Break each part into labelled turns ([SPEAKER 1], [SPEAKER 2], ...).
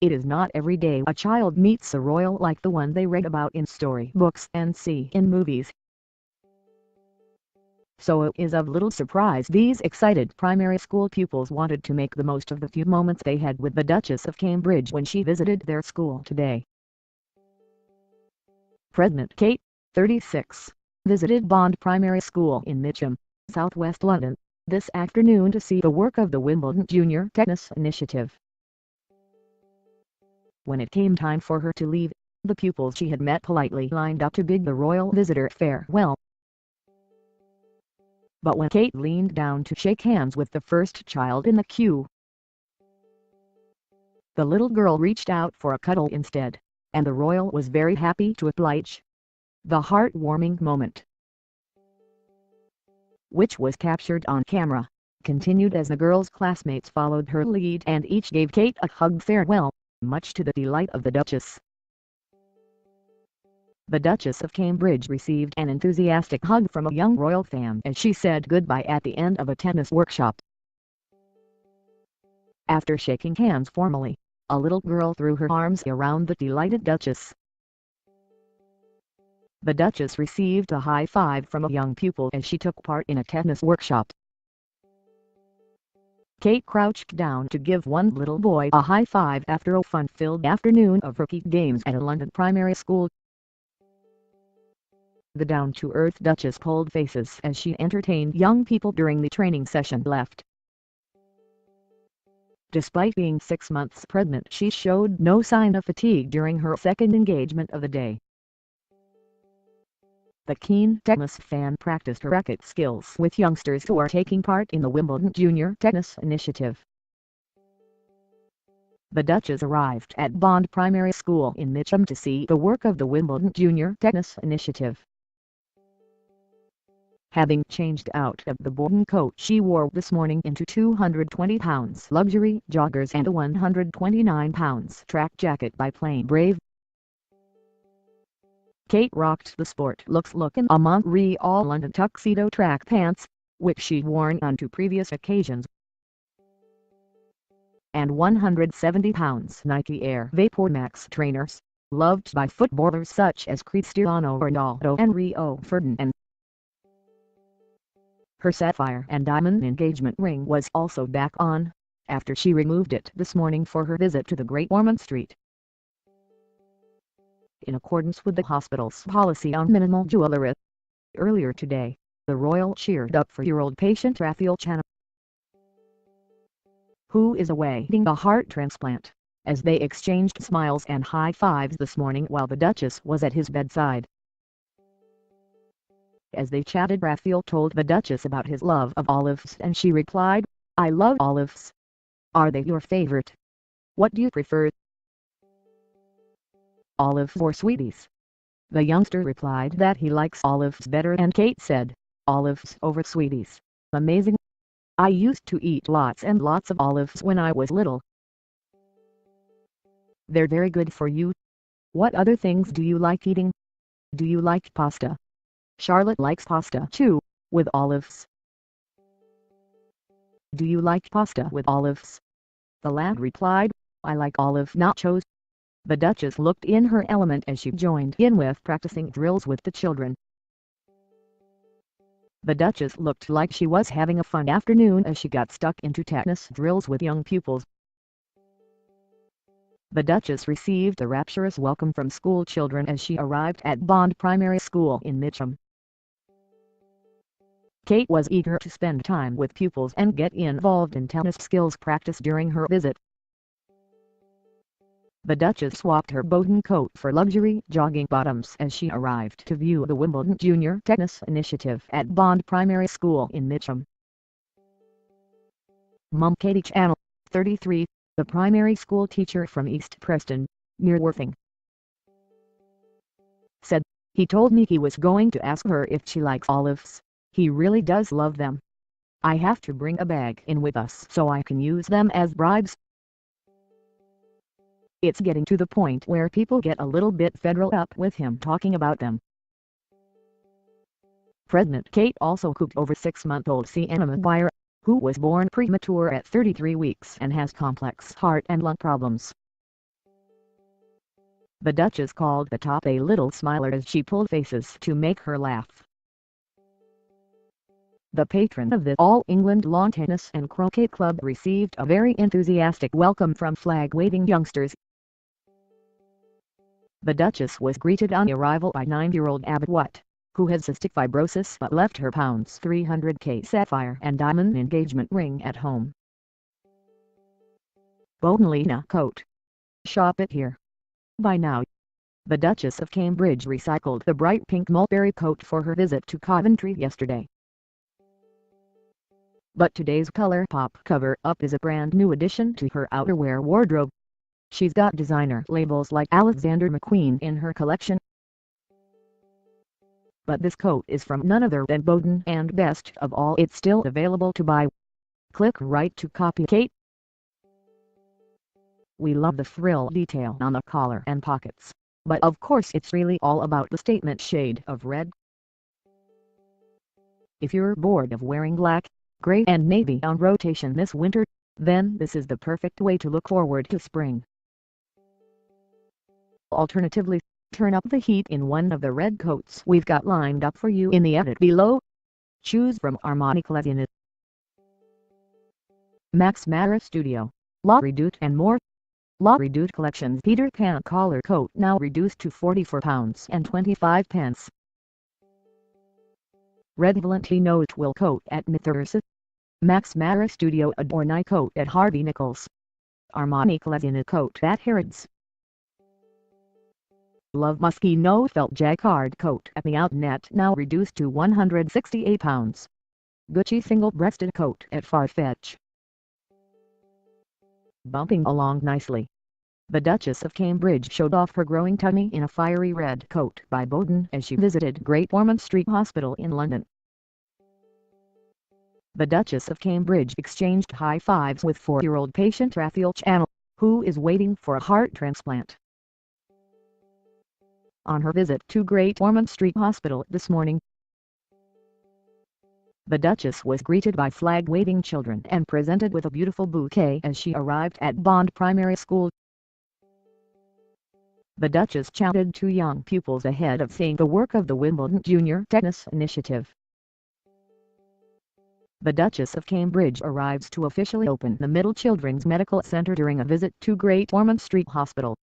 [SPEAKER 1] It is not every day a child meets a royal like the one they read about in storybooks and see in movies. So it is of little surprise these excited primary school pupils wanted to make the most of the few moments they had with the Duchess of Cambridge when she visited their school today. Pregnant Kate, 36, visited Bond Primary School in Mitcham, southwest London, this afternoon to see the work of the Wimbledon Junior Tennis Initiative. When it came time for her to leave, the pupils she had met politely lined up to bid the royal visitor farewell. But when Kate leaned down to shake hands with the first child in the queue, the little girl reached out for a cuddle instead, and the royal was very happy to oblige. The heartwarming moment, which was captured on camera, continued as the girl's classmates followed her lead and each gave Kate a hug farewell, much to the delight of the Duchess. The Duchess of Cambridge received an enthusiastic hug from a young royal fan as she said goodbye at the end of a tennis workshop. After shaking hands formally, a little girl threw her arms around the delighted Duchess. The Duchess received a high five from a young pupil as she took part in a tennis workshop. Kate crouched down to give one little boy a high five after a fun-filled afternoon of rookie games at a London primary school. The down-to-earth Duchess pulled faces as she entertained young people during the training session left. Despite being 6 months pregnant, she showed no sign of fatigue during her second engagement of the day. The keen tennis fan practiced her racket skills with youngsters who are taking part in the Wimbledon Junior Tennis Initiative. The Duchess arrived at Bond Primary School in Mitcham to see the work of the Wimbledon Junior Tennis Initiative. Having changed out of the boarding coat she wore this morning into £220 luxury joggers and a £129 track jacket by Plain Brave, Kate rocked the sport looks look in a Montreal London tuxedo track pants, which she'd worn on 2 previous occasions, and £170 Nike Air Vapor Max trainers, loved by footballers such as Cristiano Ronaldo and Rio Ferdinand. Her sapphire and diamond engagement ring was also back on, after she removed it this morning for her visit to the Great Ormond Street. In accordance with the hospital's policy on minimal jewellery, earlier today, the royal cheered up 4-year-old patient Raphael Channa, who is awaiting a heart transplant, as they exchanged smiles and high fives this morning while the Duchess was at his bedside. As they chatted, Raphael told the Duchess about his love of olives and she replied, "I love olives. Are they your favorite? What do you prefer, olives or sweeties?" The youngster replied that he likes olives better and Kate said, "Olives over sweeties. Amazing. I used to eat lots and lots of olives when I was little. They're very good for you. What other things do you like eating? Do you like pasta?" Charlotte likes pasta too, with olives. "Do you like pasta with olives?" the lad replied, "I like olive nachos." The Duchess looked in her element as she joined in with practicing drills with the children. The Duchess looked like she was having a fun afternoon as she got stuck into tennis drills with young pupils. The Duchess received a rapturous welcome from school children as she arrived at Bond Primary School in Mitcham. Kate was eager to spend time with pupils and get involved in tennis skills practice during her visit. The Duchess swapped her boating coat for luxury jogging bottoms as she arrived to view the Wimbledon Junior Tennis Initiative at Bond Primary School in Mitcham. Mum Katie Channel, 33, the primary school teacher from East Preston, near Worthing, said, "He told me he was going to ask her if she likes olives. He really does love them. I have to bring a bag in with us so I can use them as bribes. It's getting to the point where people get a little bit fed up with him talking about them." Pregnant Kate also cooked over 6-month-old Sienna Maguire, who was born premature at 33 weeks and has complex heart and lung problems. The Duchess called the top a little smiler as she pulled faces to make her laugh. The patron of the All England Lawn Tennis and Croquet Club received a very enthusiastic welcome from flag-waving youngsters. The Duchess was greeted on arrival by 9-year-old Abbott, who has cystic fibrosis but left her £300k sapphire and diamond engagement ring at home. Bodenlina coat. Shop it here. Buy now. The Duchess of Cambridge recycled the bright pink mulberry coat for her visit to Coventry yesterday. But today's color pop cover-up is a brand new addition to her outerwear wardrobe. She's got designer labels like Alexander McQueen in her collection. But this coat is from none other than Boden, and best of all, it's still available to buy. Click right to copy Kate. We love the frill detail on the collar and pockets, but of course it's really all about the statement shade of red. If you're bored of wearing black, gray and navy on rotation this winter, then this is the perfect way to look forward to spring. Alternatively, turn up the heat in one of the red coats we've got lined up for you in the edit below. Choose from Armani Collection, Max Mara Studio, La Redoute and more. La Redoute Collection's Peter Pan collar coat now reduced to £44.25. Red Valentino twill coat at Mithras. Max Mara Studio Adorni coat at Harvey Nichols. Armani Collection coat at Harrods. Love Moschino felt jacquard coat at the Outnet now reduced to £168. Gucci single-breasted coat at Farfetch. Bumping along nicely, the Duchess of Cambridge showed off her growing tummy in a fiery red coat by Boden as she visited Great Ormond Street Hospital in London. The Duchess of Cambridge exchanged high fives with 4-year-old patient Raphael Channel, who is waiting for a heart transplant. On her visit to Great Ormond Street Hospital this morning, the Duchess was greeted by flag-waving children and presented with a beautiful bouquet as she arrived at Bond Primary School. The Duchess chatted to young pupils ahead of seeing the work of the Wimbledon Junior Tennis Initiative. The Duchess of Cambridge arrives to officially open the Middle Children's Medical Centre during a visit to Great Ormond Street Hospital.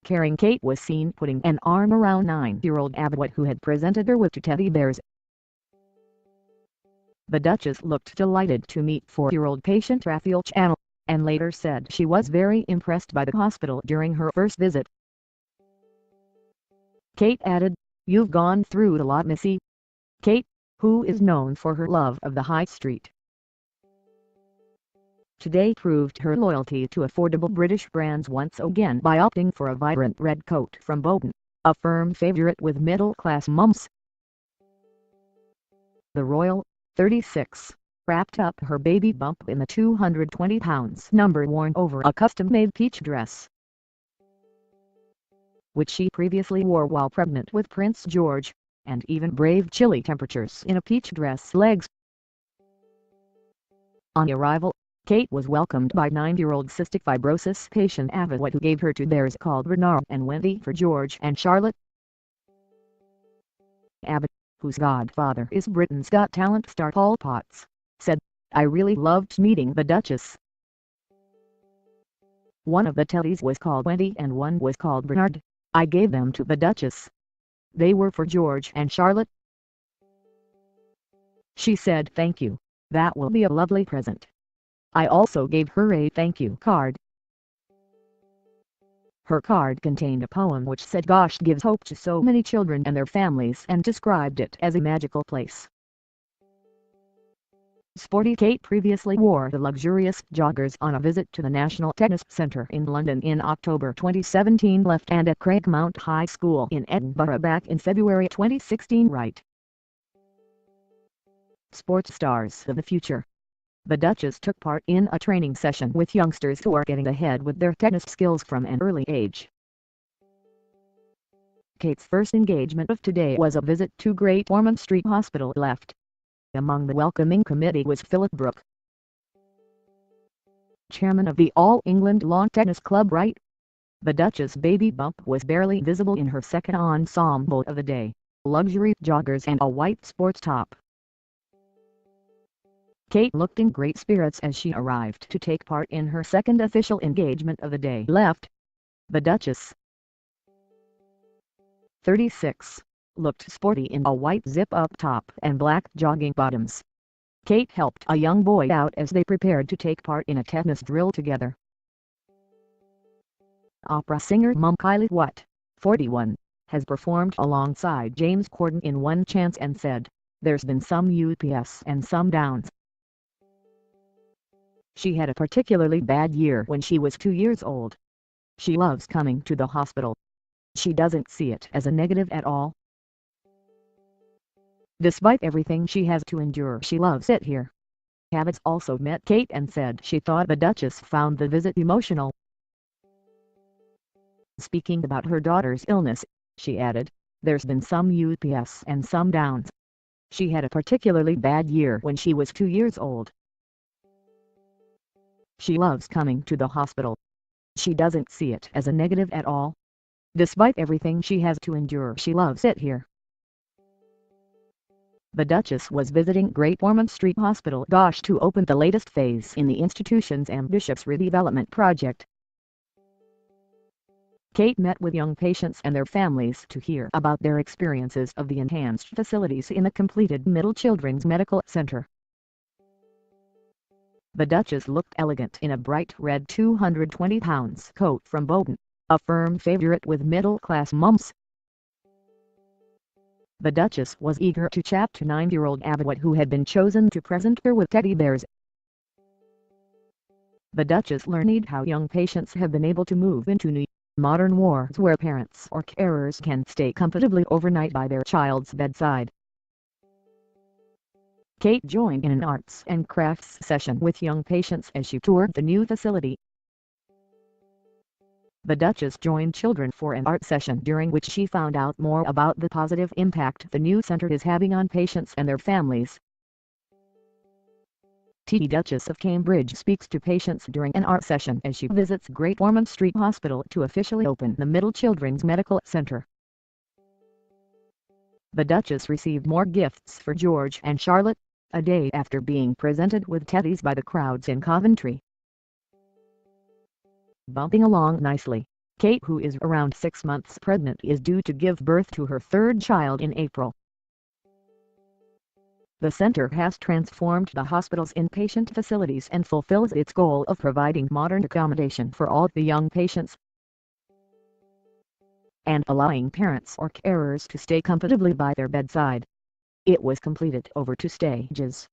[SPEAKER 1] Caring Kate was seen putting an arm around 9-year-old Abbott, who had presented her with 2 teddy bears. The Duchess looked delighted to meet 4-year-old patient Raphael Channel, and later said she was very impressed by the hospital during her first visit. Kate added, "You've gone through a lot, Missy." Kate, who is known for her love of the high street, today proved her loyalty to affordable British brands once again by opting for a vibrant red coat from Boden, a firm favourite with middle-class mums. The Royal, 36, wrapped up her baby bump in the £220 number worn over a custom-made peach dress, which she previously wore while pregnant with Prince George, and even braved chilly temperatures in a peach dress legs. On arrival, Kate was welcomed by 9-year-old cystic fibrosis patient Abbott, who gave her 2 bears called Renard and Wendy for George and Charlotte. Abbott, whose godfather is Britain's Got Talent star Paul Potts, said, "I really loved meeting the Duchess. One of the teddies was called Wendy and one was called Bernard. I gave them to the Duchess. They were for George and Charlotte." She said, "Thank you, that will be a lovely present. I also gave her a thank you card." Her card contained a poem which said "Gosh gives hope to so many children and their families," and described it as a magical place. Sporty Kate previously wore the luxurious joggers on a visit to the National Tennis Centre in London in October 2017, left and at Craigmount High School in Edinburgh back in February 2016. Right. Sports stars of the future. The Duchess took part in a training session with youngsters who are getting ahead with their tennis skills from an early age. Kate's first engagement of today was a visit to Great Ormond Street Hospital. Left. Among the welcoming committee was Philip Brook, chairman of the All England Lawn Tennis Club. Right. The Duchess baby bump was barely visible in her second ensemble of the day, luxury joggers and a white sports top. Kate looked in great spirits as she arrived to take part in her second official engagement of the day. Left. The Duchess, 36, looked sporty in a white zip-up top and black jogging bottoms. Kate helped a young boy out as they prepared to take part in a tennis drill together. Opera singer Mum Kylie Watt, 41, has performed alongside James Corden in One Chance and said, "There's been some ups and some downs. She had a particularly bad year when she was 2 years old. She loves coming to the hospital. She doesn't see it as a negative at all. Despite everything she has to endure, she loves it here." Habits also met Kate and said she thought the Duchess found the visit emotional. Speaking about her daughter's illness, she added, "There's been some ups and some downs. She had a particularly bad year when she was 2 years old. She loves coming to the hospital. She doesn't see it as a negative at all. Despite everything she has to endure, she loves it here." The Duchess was visiting Great Ormond Street Hospital to open the latest phase in the institution's ambitious redevelopment project. Kate met with young patients and their families to hear about their experiences of the enhanced facilities in the completed Middle Children's Medical Center. The Duchess looked elegant in a bright red 220-pound coat from Bowden, a firm favorite with middle-class mums. The Duchess was eager to chat to 9-year-old Abigail, who had been chosen to present her with teddy bears. The Duchess learned how young patients have been able to move into new, modern wards where parents or carers can stay comfortably overnight by their child's bedside. Kate joined in an arts and crafts session with young patients as she toured the new facility. The Duchess joined children for an art session during which she found out more about the positive impact the new center is having on patients and their families. The Duchess of Cambridge speaks to patients during an art session as she visits Great Ormond Street Hospital to officially open the Middle Children's Medical Center. The Duchess received more gifts for George and Charlotte, a day after being presented with teddies by the crowds in Coventry. Bumping along nicely, Kate, who is around 6 months pregnant, is due to give birth to her third child in April. The center has transformed the hospital's inpatient facilities and fulfills its goal of providing modern accommodation for all the young patients and allowing parents or carers to stay comfortably by their bedside. It was completed over 2 stages.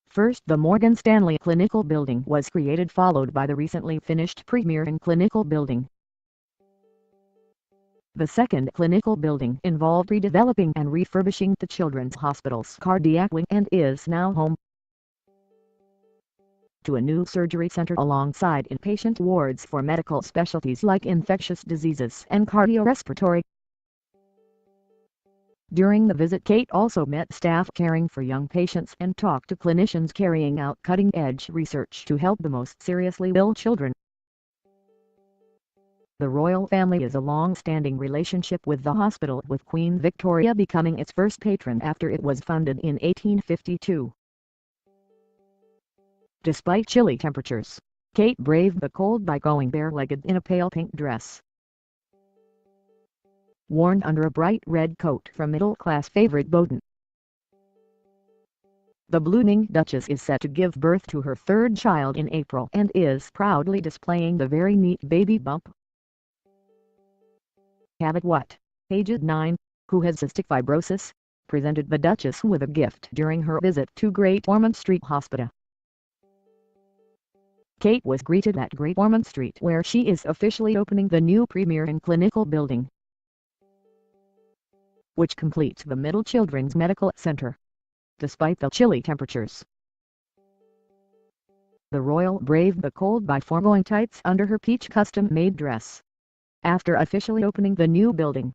[SPEAKER 1] First, the Morgan Stanley Clinical Building was created, followed by the recently finished Premier and Clinical Building. The second clinical building involved redeveloping and refurbishing the Children's Hospital's cardiac wing and is now home to a new surgery center alongside inpatient wards for medical specialties like infectious diseases and cardiorespiratory. During the visit, Kate also met staff caring for young patients and talked to clinicians carrying out cutting-edge research to help the most seriously ill children. The royal family is a long-standing relationship with the hospital, with Queen Victoria becoming its first patron after it was founded in 1852. Despite chilly temperatures, Kate braved the cold by going bare-legged in a pale pink dress, worn under a bright red coat from middle-class favorite Bowden. The blooming Duchess is set to give birth to her third child in April and is proudly displaying the very neat baby bump. Abigail Watt, aged 9, who has cystic fibrosis, presented the Duchess with a gift during her visit to Great Ormond Street Hospital. Kate was greeted at Great Ormond Street, where she is officially opening the new Premier and Clinical Building, which completes the Middle Children's Medical Center. Despite the chilly temperatures, the royal braved the cold by foregoing tights under her peach custom-made dress. After officially opening the new building,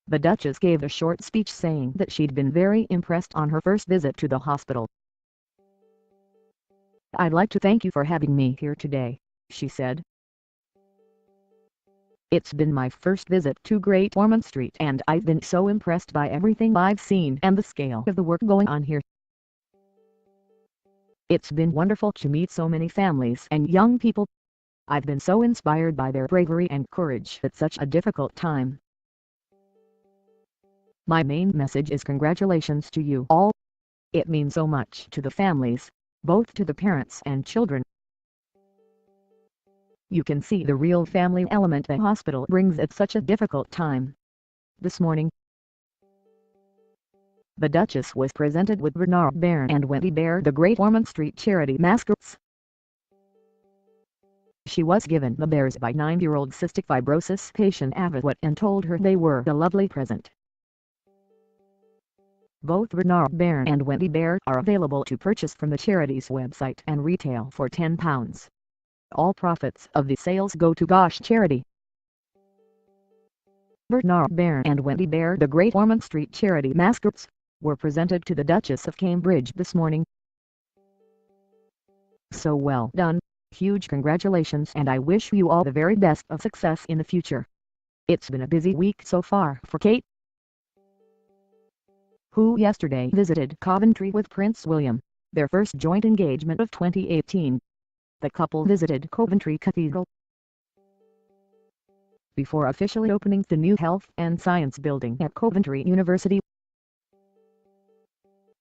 [SPEAKER 1] the Duchess gave a short speech saying that she'd been very impressed on her first visit to the hospital. "I'd like to thank you for having me here today," she said. "It's been my first visit to Great Ormond Street and I've been so impressed by everything I've seen and the scale of the work going on here. It's been wonderful to meet so many families and young people. I've been so inspired by their bravery and courage at such a difficult time. My main message is congratulations to you all. It means so much to the families, both to the parents and children. You can see the real family element the hospital brings at such a difficult time." This morning, the Duchess was presented with Bernard Bear and Wendy Bear, the Great Ormond Street charity mascots. She was given the bears by 9-year-old cystic fibrosis patient Ava and told her they were a lovely present. Both Bernard Bear and Wendy Bear are available to purchase from the charity's website and retail for £10. All profits of the sales go to Duchess charity. Bernard Bear and Wendy Bear, the Great Ormond Street charity mascots, were presented to the Duchess of Cambridge this morning. "So well done, huge congratulations, and I wish you all the very best of success in the future. It's been a busy week so far for Kate, who yesterday visited Coventry with Prince William, their first joint engagement of 2018. The couple visited Coventry Cathedral before officially opening the new Health and Science Building at Coventry University.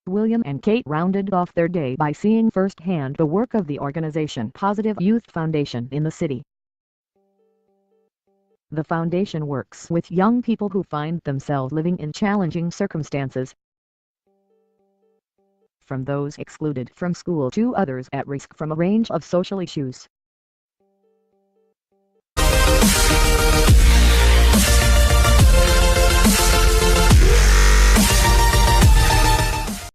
[SPEAKER 1] William and Kate rounded off their day by seeing firsthand the work of the organization Positive Youth Foundation in the city. The foundation works with young people who find themselves living in challenging circumstances, from those excluded from school to others at risk from a range of social issues.